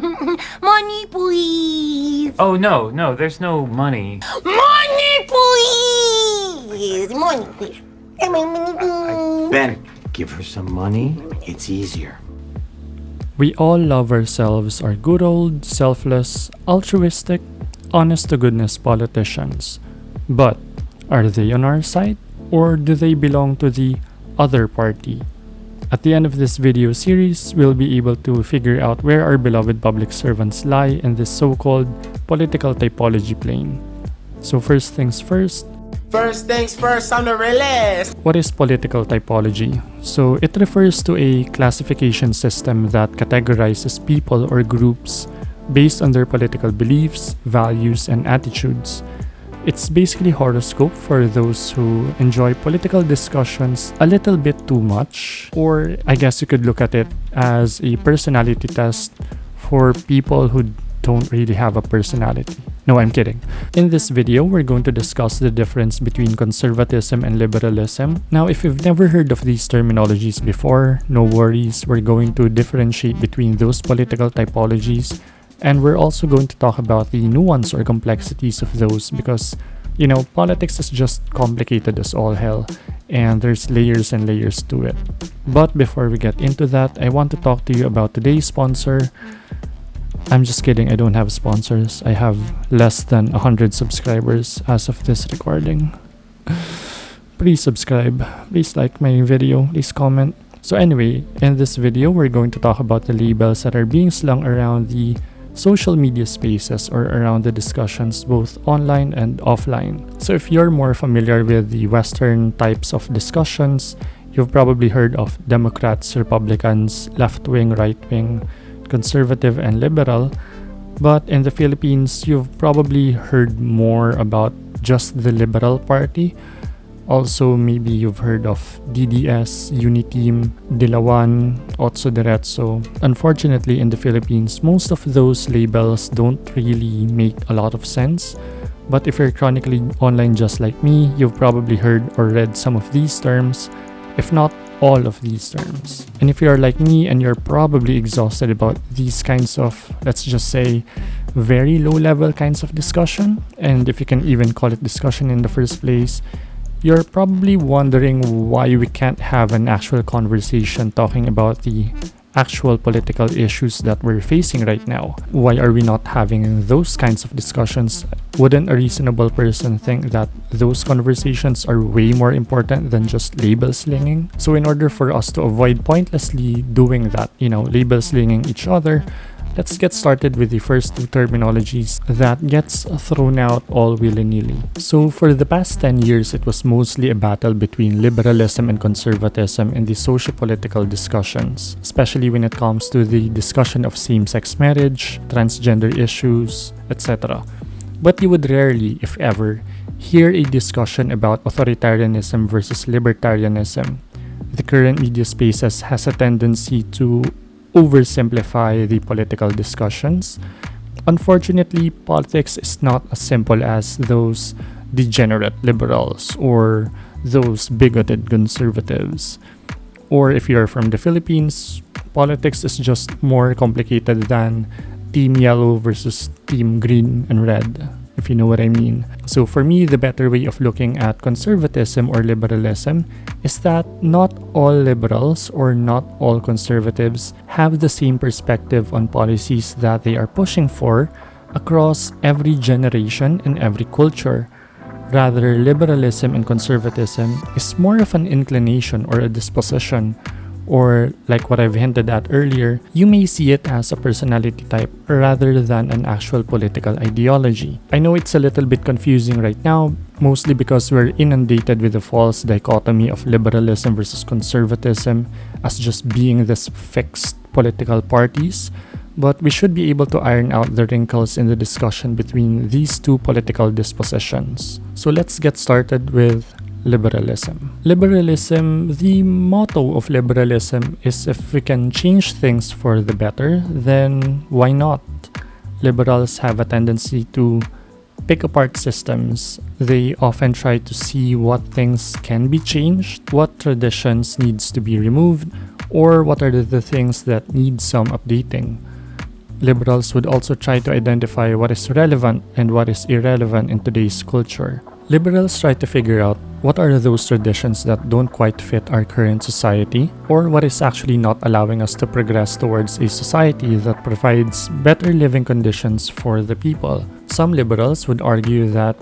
Money, please. Oh, no, there's no money. Money, please. Money, please. Money, please. Ben, give her some money. It's easier. We all love ourselves our good old, selfless, altruistic, honest-to-goodness politicians. But are they on our side? Or do they belong to the other party? At the end of this video series, we'll be able to figure out where our beloved public servants lie in this so-called political typology plane. So first things first. First things first, I'm the realist. What is political typology? So it refers to a classification system that categorizes people or groups based on their political beliefs, values, and attitudes. It's basically horoscope for those who enjoy political discussions a little bit too much, or I guess you could look at it as a personality test for people who don't really have a personality. No, I'm kidding. In this video, we're going to discuss the difference between conservatism and liberalism. Now, if you've never heard of these terminologies before, no worries, we're going to differentiate between those political typologies, and we're also going to talk about the nuance or complexities of those because, you know, politics is just complicated as all hell, and there's layers and layers to it. But before we get into that, I want to talk to you about today's sponsor. I'm just kidding, I don't have sponsors. I have less than 100 subscribers as of this recording. Please subscribe, please like my video, please comment. So anyway, in this video, we're going to talk about the labels that are being slung around the social media spaces or around the discussions both online and offline. So if you're more familiar with the Western types of discussions, you've probably heard of Democrats, Republicans, left-wing, right-wing, conservative, and liberal. But in the Philippines, you've probably heard more about just the Liberal Party. Also, maybe you've heard of DDS, Uniteam, Dilawan, Otso Diretso. Unfortunately, in the Philippines, most of those labels don't really make a lot of sense. But if you're chronically online just like me, you've probably heard or read some of these terms, if not all of these terms. And if you're like me and you're probably exhausted about these kinds of, let's just say, very low-level kinds of discussion, and if you can even call it discussion in the first place, you're probably wondering why we can't have an actual conversation talking about the actual political issues that we're facing right now. Why are we not having those kinds of discussions? Wouldn't a reasonable person think that those conversations are way more important than just label slinging? So in order for us to avoid pointlessly doing that, label slinging each other, let's get started with the first two terminologies that gets thrown out all willy-nilly. So for the past 10 years, it was mostly a battle between liberalism and conservatism in the socio-political discussions, especially when it comes to the discussion of same-sex marriage, transgender issues, etc. But you would rarely, if ever, hear a discussion about authoritarianism versus libertarianism. The current media spaces has a tendency to oversimplify the political discussions. Unfortunately, politics is not as simple as those degenerate liberals or those bigoted conservatives. Or if you're from the Philippines, politics is just more complicated than Team Yellow versus Team Green and Red, if you know what I mean. So for me, the better way of looking at conservatism or liberalism is that not all liberals or not all conservatives have the same perspective on policies that they are pushing for across every generation and every culture. Rather, liberalism and conservatism is more of an inclination or a disposition, or like what I've hinted at earlier, you may see it as a personality type rather than an actual political ideology. I know it's a little bit confusing right now, mostly because we're inundated with the false dichotomy of liberalism versus conservatism as just being this fixed political parties, but we should be able to iron out the wrinkles in the discussion between these two political dispositions. So let's get started with liberalism. Liberalism, the motto of liberalism is if we can change things for the better, then why not? Liberals have a tendency to pick apart systems. They often try to see what things can be changed, what traditions needs to be removed, or what are the things that need some updating. liberals would also try to identify what is relevant and what is irrelevant in today's culture. Liberals try to figure out what are those traditions that don't quite fit our current society, or what is actually not allowing us to progress towards a society that provides better living conditions for the people. Some liberals would argue that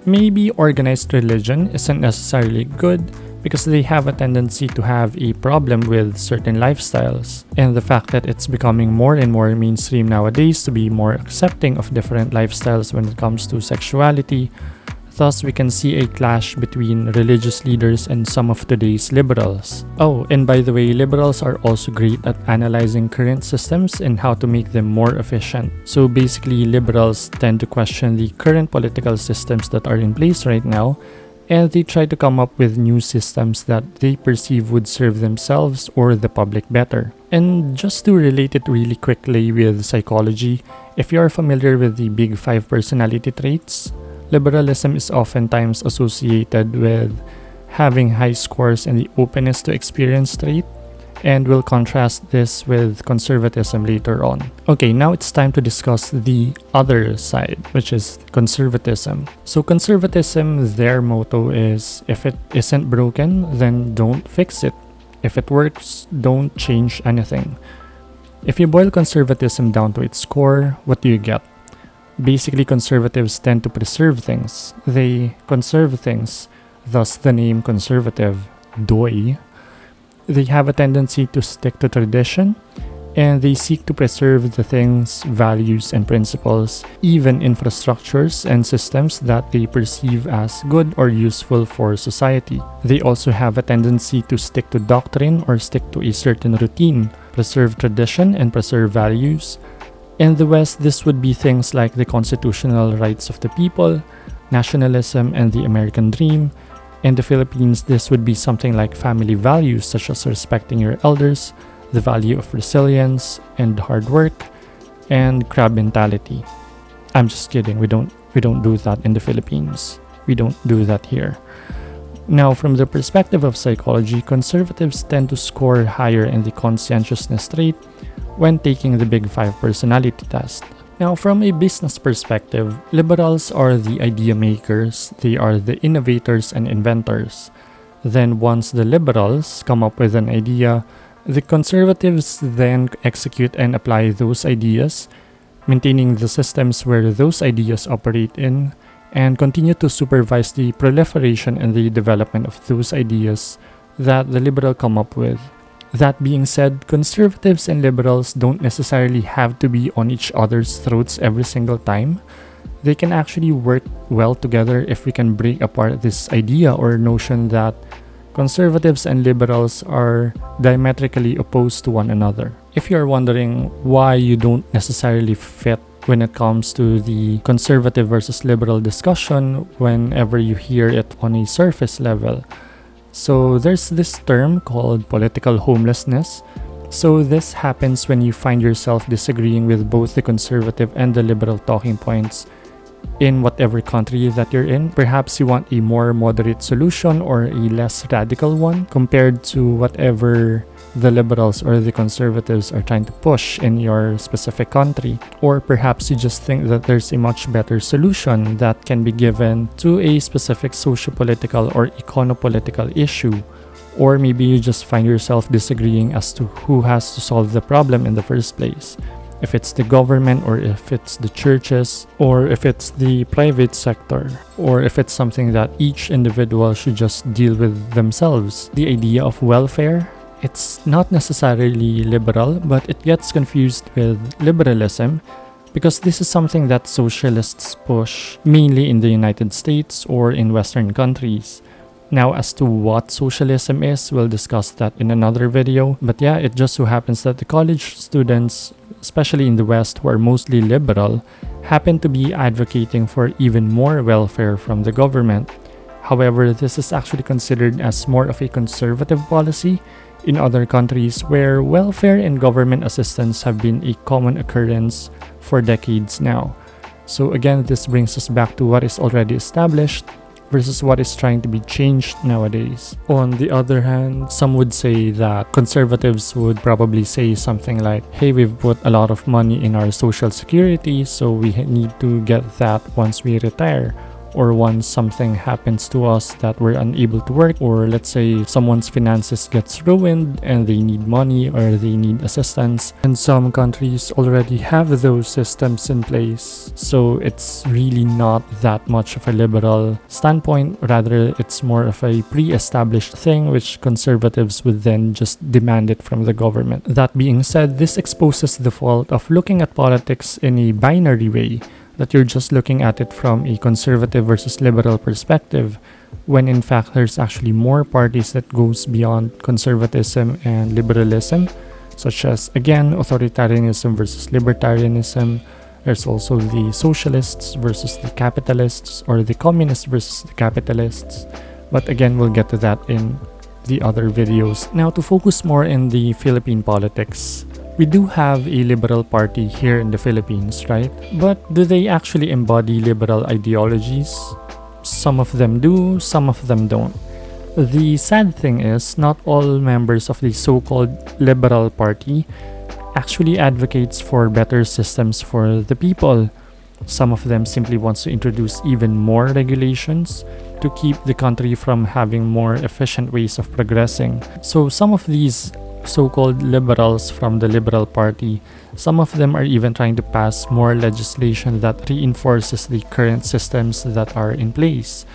maybe organized religion isn't necessarily good because they have a tendency to have a problem with certain lifestyles, and the fact that it's becoming more and more mainstream nowadays to be more accepting of different lifestyles when it comes to sexuality. Thus, we can see a clash between religious leaders and some of today's liberals. Oh, and by the way, liberals are also great at analyzing current systems and how to make them more efficient. So basically, liberals tend to question the current political systems that are in place right now, and they try to come up with new systems that they perceive would serve themselves or the public better. And just to relate it really quickly with psychology, if you are familiar with the Big 5 personality traits, liberalism is oftentimes associated with having high scores in the openness to experience trait, and we'll contrast this with conservatism later on. Okay, now it's time to discuss the other side, which is conservatism. So conservatism, their motto is, if it isn't broken, then don't fix it. If it works, don't change anything. If you boil conservatism down to its core, what do you get? Basically, conservatives tend to preserve things. They conserve things, thus the name conservative, doi. They have a tendency to stick to tradition, and they seek to preserve the things, values, and principles, even infrastructures and systems that they perceive as good or useful for society. They also have a tendency to stick to doctrine or stick to a certain routine, preserve tradition, and preserve values. In the West, this would be things like the constitutional rights of the people, nationalism, and the American dream. In the Philippines, this would be something like family values such as respecting your elders, the value of resilience and hard work, and crab mentality. I'm just kidding. We don't do that in the Philippines. We don't do that here. Now, from the perspective of psychology, conservatives tend to score higher in the conscientiousness trait when taking the Big 5 personality test. Now, from a business perspective, liberals are the idea makers, they are the innovators and inventors. Then once the liberals come up with an idea, the conservatives then execute and apply those ideas, maintaining the systems where those ideas operate in, and continue to supervise the proliferation and the development of those ideas that the liberal come up with. That being said, conservatives and liberals don't necessarily have to be on each other's throats every single time. They can actually work well together if we can break apart this idea or notion that conservatives and liberals are diametrically opposed to one another. If you're wondering why you don't necessarily fit when it comes to the conservative versus liberal discussion whenever you hear it on a surface level, so there's this term called political homelessness. So this happens when you find yourself disagreeing with both the conservative and the liberal talking points in whatever country that you're in. Perhaps you want a more moderate solution or a less radical one compared to whatever the liberals or the conservatives are trying to push in your specific country. Or perhaps you just think that there's a much better solution that can be given to a specific socio-political or econo-political issue. Or maybe you just find yourself disagreeing as to who has to solve the problem in the first place. If it's the government, or if it's the churches, or if it's the private sector, or if it's something that each individual should just deal with themselves. The idea of welfare, it's not necessarily liberal, but it gets confused with liberalism because this is something that socialists push mainly in the United States or in Western countries. Now, as to what socialism is, we'll discuss that in another video. But yeah, it just so happens that the college students, especially in the West, who are mostly liberal, happen to be advocating for even more welfare from the government. However, this is actually considered as more of a conservative policy in other countries where welfare and government assistance have been a common occurrence for decades now. So again, this brings us back to what is already established, versus what is trying to be changed nowadays. On the other hand, some would say that conservatives would probably say something like, hey, we've put a lot of money in our social security, so we need to get that once we retire, or once something happens to us that we're unable to work, or let's say someone's finances gets ruined and they need money or they need assistance. And some countries already have those systems in place, so it's really not that much of a liberal standpoint. Rather, it's more of a pre-established thing which conservatives would then just demand it from the government. That being said, this exposes the fault of looking at politics in a binary way, that you're just looking at it from a conservative versus liberal perspective, when in fact there's actually more parties that goes beyond conservatism and liberalism, such as, again, authoritarianism versus libertarianism. There's also the socialists versus the capitalists, or the communists versus the capitalists. But again, we'll get to that in the other videos. Now, to focus more in the Philippine politics, we do have a liberal party here in the Philippines, right? But do they actually embody liberal ideologies? Some of them do, some of them don't. The sad thing is, not all members of the so-called liberal party actually advocates for better systems for the people. Some of them simply wants to introduce even more regulations to keep the country from having more efficient ways of progressing. So some of these so-called liberals from the Liberal Party, some of them are even trying to pass more legislation that reinforces the current systems that are in place.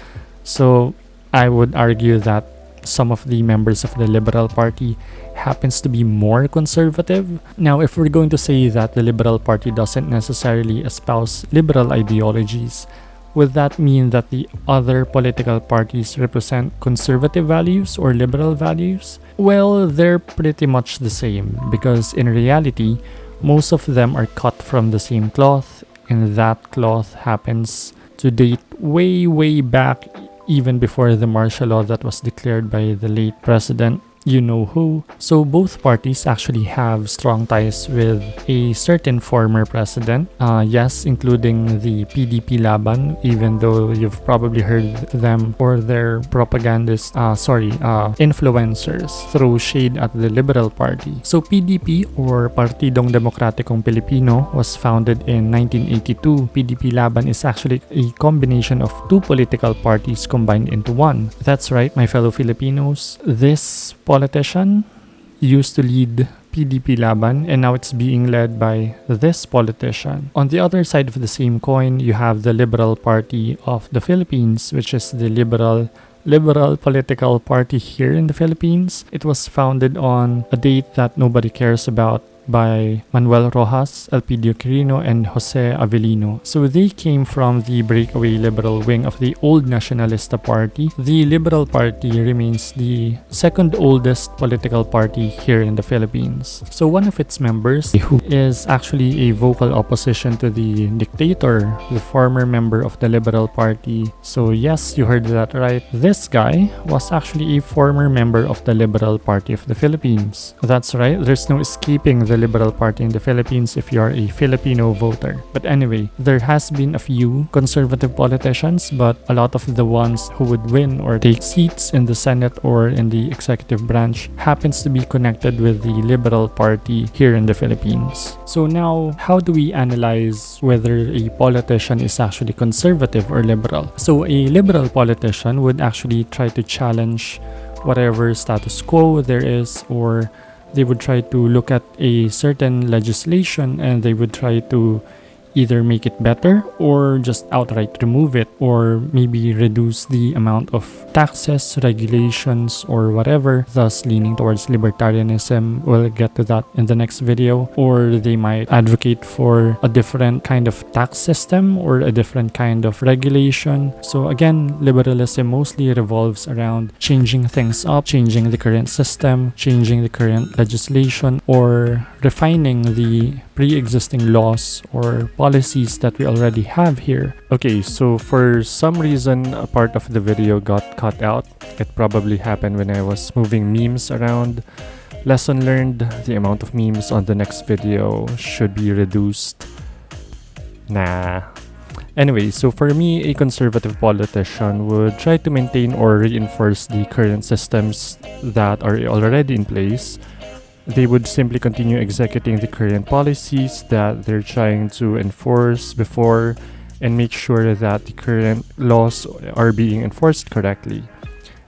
So I would argue that some of the members of the Liberal Party happens to be more conservative. Now, if we're going to say that the Liberal Party doesn't necessarily espouse liberal ideologies, would that mean that the other political parties represent conservative values or liberal values? Well, they're pretty much the same, because in reality, most of them are cut from the same cloth, and that cloth happens to date way back, even before the martial law that was declared by the late president, you know who. So both parties actually have strong ties with a certain former president, yes, including the PDP Laban, even though you've probably heard them or their propagandists, influencers throw shade at the Liberal Party. So PDP, or Partidong Demokratikong Pilipino, was founded in 1982. PDP Laban is actually a combination of two political parties combined into one. That's right, my fellow Filipinos, this politician used to lead PDP Laban, and now it's being led by this politician. On the other side of the same coin, you have the Liberal Party of the Philippines, which is the liberal political party here in the Philippines. It was founded on a date that nobody cares about, by Manuel Rojas, Elpidio Quirino, and Jose Avellino. So they came from the breakaway liberal wing of the old Nacionalista Party. The Liberal Party remains the second oldest political party here in the Philippines. So one of its members, who is actually a vocal opposition to the dictator, the former member of the Liberal Party. So yes, you heard that right. This guy was actually a former member of the Liberal Party of the Philippines. That's right, there's no escaping the Liberal Party in the Philippines if you are a Filipino voter. But anyway, there has been a few conservative politicians, but a lot of the ones who would win or take seats in the Senate or in the executive branch happens to be connected with the Liberal Party here in the Philippines. So now, how do we analyze whether a politician is actually conservative or liberal? So a liberal politician would actually try to challenge whatever status quo there is, or they would try to look at a certain legislation and they would try to either make it better or just outright remove it, or maybe reduce the amount of taxes, regulations, or whatever, thus leaning towards libertarianism. We'll get to that in the next video. Or they might advocate for a different kind of tax system or a different kind of regulation. So again, liberalism mostly revolves around changing things up, changing the current system, changing the current legislation, or refining the pre-existing laws or policies that we already have here. Okay, so for some reason a part of the video got cut out. It probably happened when I was moving memes around. Lesson learned, the amount of memes on the next video should be reduced. Nah. Anyway, so for me, a conservative politician would try to maintain or reinforce the current systems that are already in place. They would simply continue executing the current policies that they're trying to enforce before and make sure that the current laws are being enforced correctly.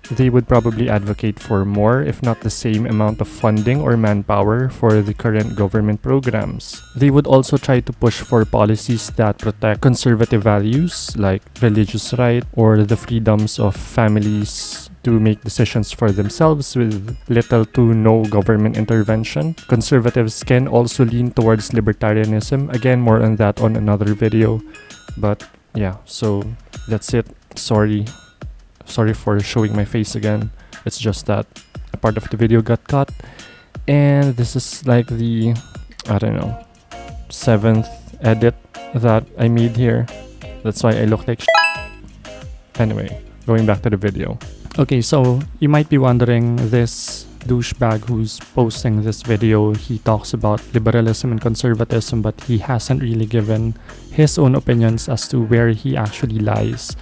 They would probably advocate for more, if not the same amount of funding or manpower for the current government programs. They would also try to push for policies that protect conservative values like religious rights or the freedoms of families to make decisions for themselves with little to no government intervention. Conservatives can also lean towards libertarianism. Again, more on that on another video. But yeah, so that's it. Sorry for showing my face again. It's just that a part of the video got cut. And this is like the, I don't know, 7th edit that I made here. That's why I look like Anyway, going back to the video. Okay, so you might be wondering, this douchebag who's posting this video, he talks about liberalism and conservatism, but he hasn't really given his own opinions as to where he actually lies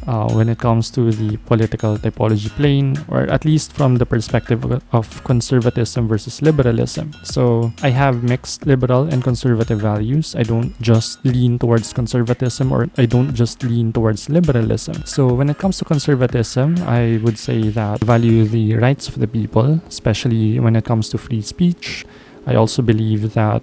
when it comes to the political typology plane, or at least from the perspective of conservatism versus liberalism. So I have mixed liberal and conservative values. I don't just lean towards conservatism, or I don't just lean towards liberalism. So when it comes to conservatism, I would say that I value the rights of the people, especially when it comes to free speech. I also believe that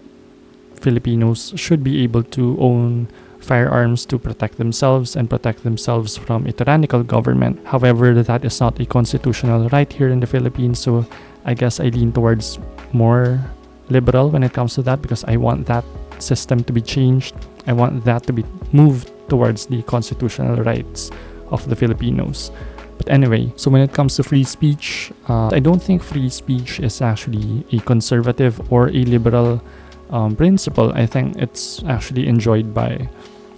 Filipinos should be able to own firearms to protect themselves and protect themselves from a tyrannical government. However, that is not a constitutional right here in the Philippines, so I guess I lean towards more liberal when it comes to that, because I want that system to be changed. I want that to be moved towards the constitutional rights of the Filipinos. But anyway, so when it comes to free speech, I don't think free speech is actually a conservative or a liberal principle. I think it's actually enjoyed by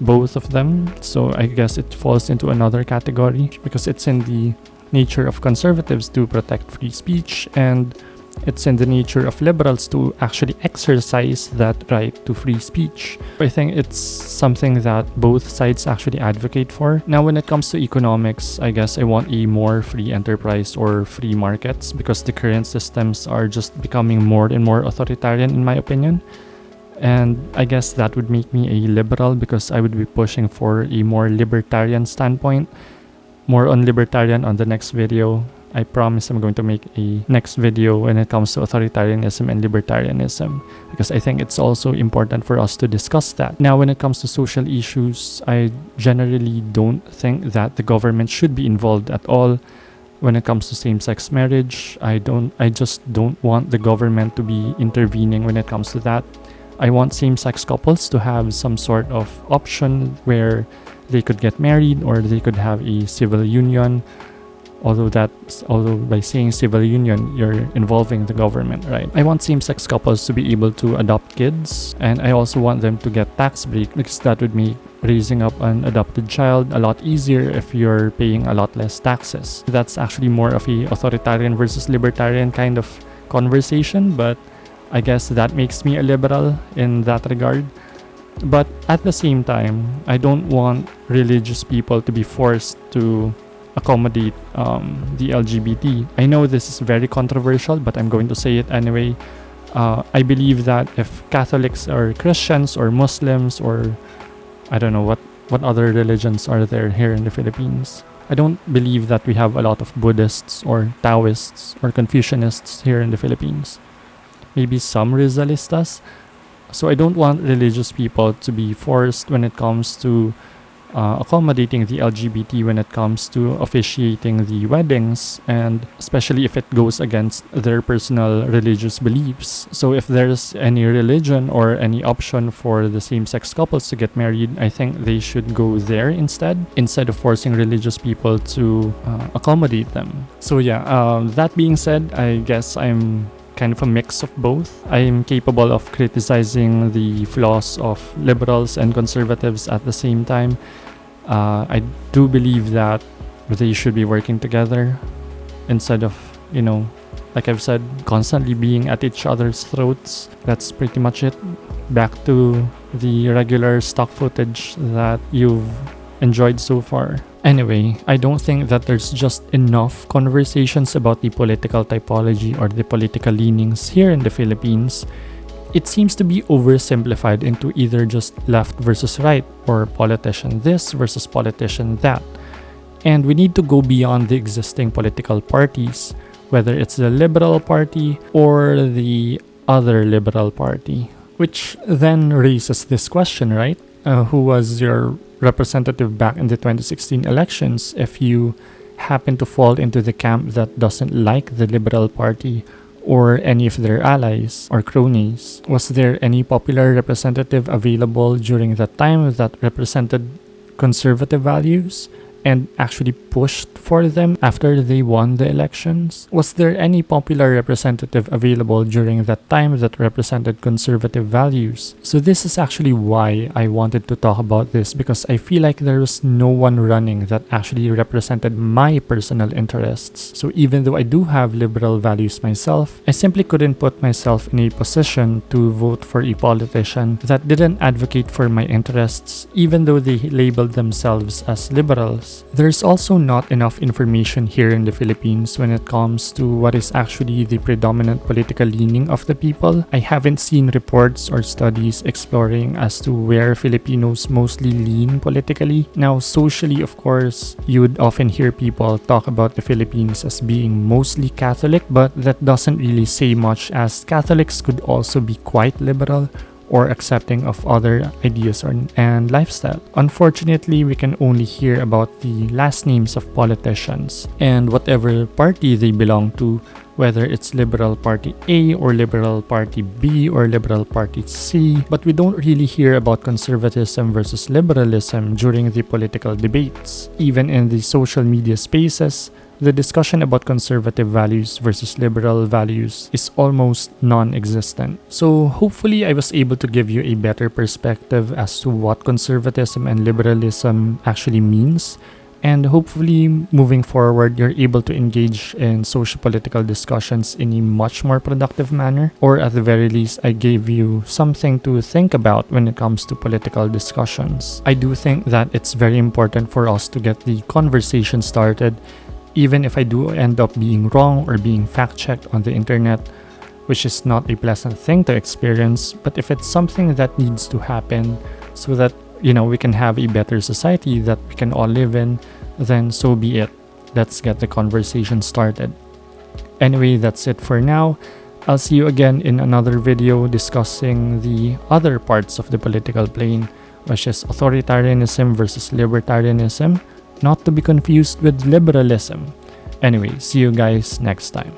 both of them, so I guess it falls into another category, because it's in the nature of conservatives to protect free speech, and it's in the nature of liberals to actually exercise that right to free speech. I think it's something that both sides actually advocate for. Now, when it comes to economics, I guess I want a more free enterprise or free markets, because the current systems are just becoming more and more authoritarian, in my opinion. And I guess that would make me a liberal, because I would be pushing for a more libertarian standpoint. More on libertarian on the next video. I promise I'm going to make a next video when it comes to authoritarianism and libertarianism, because I think it's also important for us to discuss that. Now, when it comes to social issues, I generally don't think that the government should be involved at all. When it comes to same-sex marriage, I just don't want the government to be intervening when it comes to that. I want same-sex couples to have some sort of option where they could get married or they could have a civil union. Although by saying civil union, you're involving the government, right? I want same-sex couples to be able to adopt kids, and I also want them to get tax break, because that would make raising up an adopted child a lot easier if you're paying a lot less taxes. That's actually more of a authoritarian versus libertarian kind of conversation, but I guess that makes me a liberal in that regard. But at the same time, I don't want religious people to be forced to accommodate the LGBT. I know this is very controversial, but I'm going to say it anyway. I believe that if Catholics or Christians or Muslims, or I don't know what other religions are there here in the Philippines. I don't believe that we have a lot of Buddhists or Taoists or Confucianists here in the Philippines. Maybe some Rizalistas. So I don't want religious people to be forced when it comes to accommodating the LGBT, when it comes to officiating the weddings, and especially if it goes against their personal religious beliefs. So if there's any religion or any option for the same-sex couples to get married, I think they should go there instead of forcing religious people to accommodate them. So yeah, that being said, I guess I'm kind of a mix of both. I am capable of criticizing the flaws of liberals and conservatives at the same time. I do believe that they should be working together instead of, like I've said, constantly being at each other's throats. That's pretty much it. Back to, the regular stock footage that you've enjoyed so far. Anyway, I don't think that there's just enough conversations about the political typology or the political leanings here in the Philippines. It seems to be oversimplified into either just left versus right, or politician this versus politician that. And we need to go beyond the existing political parties, whether it's the Liberal Party or the other Liberal Party. Which then raises this question, right? Who was your representative back in the 2016 elections if you happen to fall into the camp that doesn't like the Liberal Party or any of their allies or cronies? Was there any popular representative available during that time that represented conservative values and actually pushed for them after they won the elections? Was there any popular representative available during that time that represented conservative values? So this is actually why I wanted to talk about this, because I feel like there was no one running that actually represented my personal interests. So even though I do have liberal values myself, I simply couldn't put myself in a position to vote for a politician that didn't advocate for my interests, even though they labeled themselves as liberals. There's also not enough information here in the Philippines when it comes to what is actually the predominant political leaning of the people. I haven't seen reports or studies exploring as to where Filipinos mostly lean politically. Now, socially, of course, you would often hear people talk about the Philippines as being mostly Catholic, but that doesn't really say much, as Catholics could also be quite liberal or accepting of other ideas and lifestyle. Unfortunately, we can only hear about the last names of politicians and whatever party they belong to, whether it's Liberal Party A or Liberal Party B or Liberal Party C, but we don't really hear about conservatism versus liberalism during the political debates. Even in the social media spaces, the discussion about conservative values versus liberal values is almost non-existent. So hopefully I was able to give you a better perspective as to what conservatism and liberalism actually means, and hopefully moving forward you're able to engage in socio-political discussions in a much more productive manner, or at the very least I gave you something to think about when it comes to political discussions. I do think that it's very important for us to get the conversation started, even if I do end up being wrong or being fact-checked on the internet, which is not a pleasant thing to experience. But if it's something that needs to happen so that, we can have a better society that we can all live in, then so be it. Let's get the conversation started. Anyway, that's it for now. I'll see you again in another video discussing the other parts of the political plane, which is authoritarianism versus libertarianism, not to be confused with liberalism. Anyway, see you guys next time.